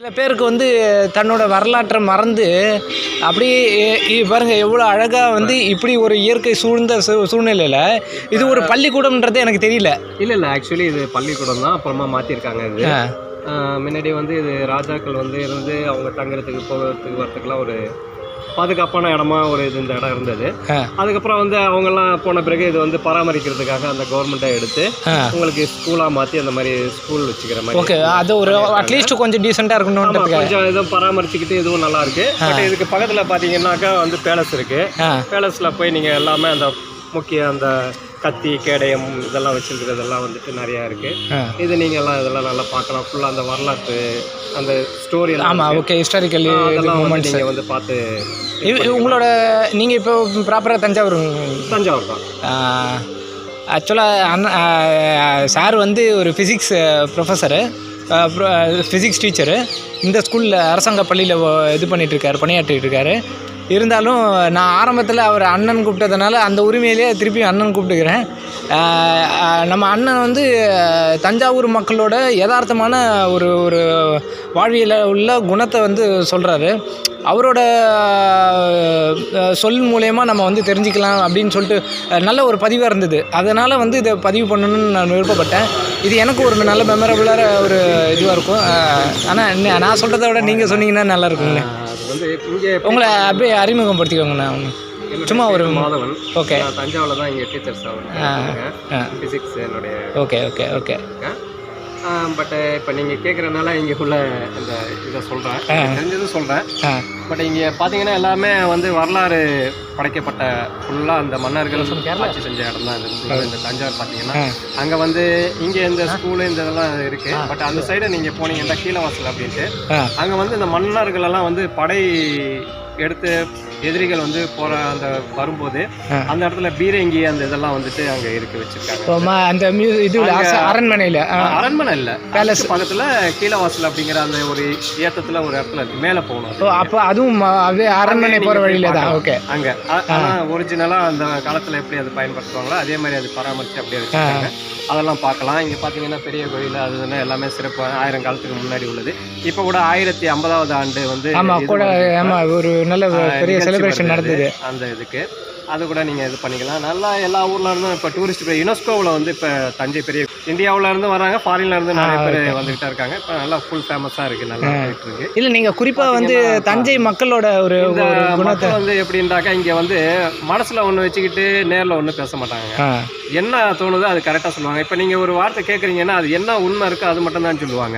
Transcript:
சில பேருக்கு வந்து தன்னோட வரலாற்றை மறந்து அப்படியே பாருங்கள் எவ்வளோ அழகாக இப்படி ஒரு இயற்கை சூழ்ந்த சூழ்நிலையில் இது ஒரு பள்ளிக்கூடம்ன்றது எனக்கு தெரியல. இல்லை ஆக்சுவலி இது பள்ளிக்கூடம் தான், அப்புறமா மாற்றிருக்காங்க. இது முன்னாடி இது ராஜாக்கள் இருந்து அவங்க தங்குறதுக்கு போகிறதுக்கு வரத்துக்குலாம் ஒரு பாதுகாப்பான இடமா இந்த இடம் இருந்தது. அதுக்கப்புறம் அவங்கெல்லாம் போன பிறகு இது பராமரிக்கிறதுக்காக அந்த கவர்மெண்ட்டை எடுத்து உங்களுக்கு ஸ்கூலாக மாற்றி அந்த மாதிரி ஸ்கூல் வச்சுக்கிற மாதிரி. ஓகே, அது ஒரு அட்லீஸ்ட் கொஞ்சம் டீசெண்டாக இருக்கணும், கொஞ்சம் இதுவும் பராமரிச்சுக்கிட்டு இதுவும் நல்லா இருக்கு. பட் இதுக்கு பக்கத்தில் பார்த்தீங்கன்னாக்கா பேலஸ் இருக்கு. பேலஸில் போய் நீங்கள் எல்லாமே அந்த முக்கிய அந்த கத்தி கேடயம் இதெல்லாம் வச்சிருக்கிறதெல்லாம் நிறையா இருக்கு. இது நீங்கள் எல்லாம் இதெல்லாம் நல்லா பார்க்கலாம். ஃபுல்லாக அந்த வரலாற்று அந்த ஸ்டோரி. ஆமாம், ஓகே, ஹிஸ்டாரிக்கல் இதெல்லாம் நீங்கள் பார்த்து. உங்களோட நீங்கள் இப்போ ப்ராப்பராக தஞ்சாவூர் தான். ஆக்சுவலாக சார் ஒரு ஃபிசிக்ஸ் ப்ரொஃபஸரு, ஃபிசிக்ஸ் டீச்சரு. இந்த ஸ்கூலில் அரசாங்க பள்ளியில் பண்ணிகிட்ருக்காரு, பணியாற்றிட்டுருக்காரு. இருந்தாலும் நான் ஆரம்பத்தில் அவர் அண்ணன் கூப்பிட்டதுனால அந்த உரிமையிலே திருப்பி அண்ணன் கூப்பிட்டுக்கிறேன். நம்ம அண்ணன் தஞ்சாவூர் மக்களோட யதார்த்தமான ஒரு ஒரு வாழ்வியல உள்ள குணத்தை சொல்கிறாரு. அவரோட சொல் மூலயமா நம்ம தெரிஞ்சுக்கலாம் அப்படின்னு சொல்லிட்டு நல்ல ஒரு பதிவாக இருந்தது. அதனால் இதை பதிவு பண்ணணும்னு நான் விருப்பப்பட்டேன். இது எனக்கு ஒரு நல்ல மெமரபுளான ஒரு இதுவாக இருக்கும். ஆனால் நான் சொல்கிறத விட நீங்கள் சொன்னீங்கன்னா நல்லா இருக்குங்க. உங்களை அப்படியே அறிமுகப்படுத்திக்கோங்கண்ணா. சும்மா ஒரு மாதவன். ஓகே, தஞ்சாவூரில் தான் இங்கே டீச்சர்ஸ் ஃபிசிக்ஸ் என்னுடைய. Okay okay okay. பட் இப்போ நீங்கள் கேட்குறதுனால இங்கே உள்ள இந்த இதை சொல்கிறேன், தெரிஞ்சதும் சொல்கிறேன். பட் இங்கே பார்த்தீங்கன்னா எல்லாமே வரலாறு படைக்கப்பட்ட ஃபுல்லாக அந்த மன்னர்கள் ஆட்சி செஞ்ச இடம் தான் இந்த தஞ்சாவூர். பார்த்தீங்கன்னா அங்கே இங்கே இந்த ஸ்கூலு இந்த இதெல்லாம் இருக்குது. பட் அந்த சைடு நீங்கள் போனீங்கன்னா கீழவாசல் அப்படின்ட்டு அங்கே இந்த மன்னர்கள் எல்லாம் படை எடுத்து எதிரிகள் போகிற அந்த வரும்போது அந்த இடத்துல பீரங்கி அந்த இதெல்லாம் அங்கே இருக்கு வச்சிருக்காங்க. அந்த அரண்மனை இல்லை, பேலஸ் பக்கத்தில் கீழவாசல் அப்படிங்கிற அந்த ஒரு ஏத்தத்தில் ஒரு இடத்துல இருக்கு. மேலே போகணும். அப்போ அதுவும் அரண்மனை போகிற வழியில தான். ஓகே, அங்கே ஒரிஜினலாக அந்த காலத்தில் எப்படி அது பயன்படுத்துவாங்களோ அதே மாதிரி அது பராமரித்து அப்படியே வச்சுருக்காங்க. அதெல்லாம் பார்க்கலாம். இங்கே பார்த்தீங்கன்னா பெரிய கோயில் அதுன்னா எல்லாமே சிறப்பு. 1000 காலத்துக்கு முன்னாடி உள்ளது. இப்போ கூட 1050வது ஆண்டு ஒரு நல்ல பெரிய செலிப்ரேஷன் நடந்தது அந்த இதுக்கு. அது கூட நீங்கள் இது பண்ணிக்கலாம். நல்லா எல்லா ஊர்ல இருந்தும் இப்போ டூரிஸ்ட் யுனெஸ்கோவில் இப்போ தஞ்சை பெரிய இந்தியாவில் இருந்து வராங்க, ஃபாரின்ல இருந்து நிறைய பேர் வந்துகிட்டே இருக்காங்க. இப்போ நல்லா ஃபுல் ஃபேமஸாக இருக்குது, நல்லா இருக்கு. இல்லை நீங்கள் குறிப்பாக தஞ்சை மக்களோட ஒரு குணத்தை எப்படின்றாக்கா இங்கே மனசில் ஒன்று வச்சுக்கிட்டு நேரில் ஒன்று பேச மாட்டாங்க. என்ன தோணுதோ அது கரெக்டாக சொல்லுவாங்க. இப்போ நீங்கள் ஒரு வார்த்தை கேட்குறீங்கன்னா அது என்ன உண்மை இருக்கோ அது மட்டும் தான் சொல்லுவாங்க.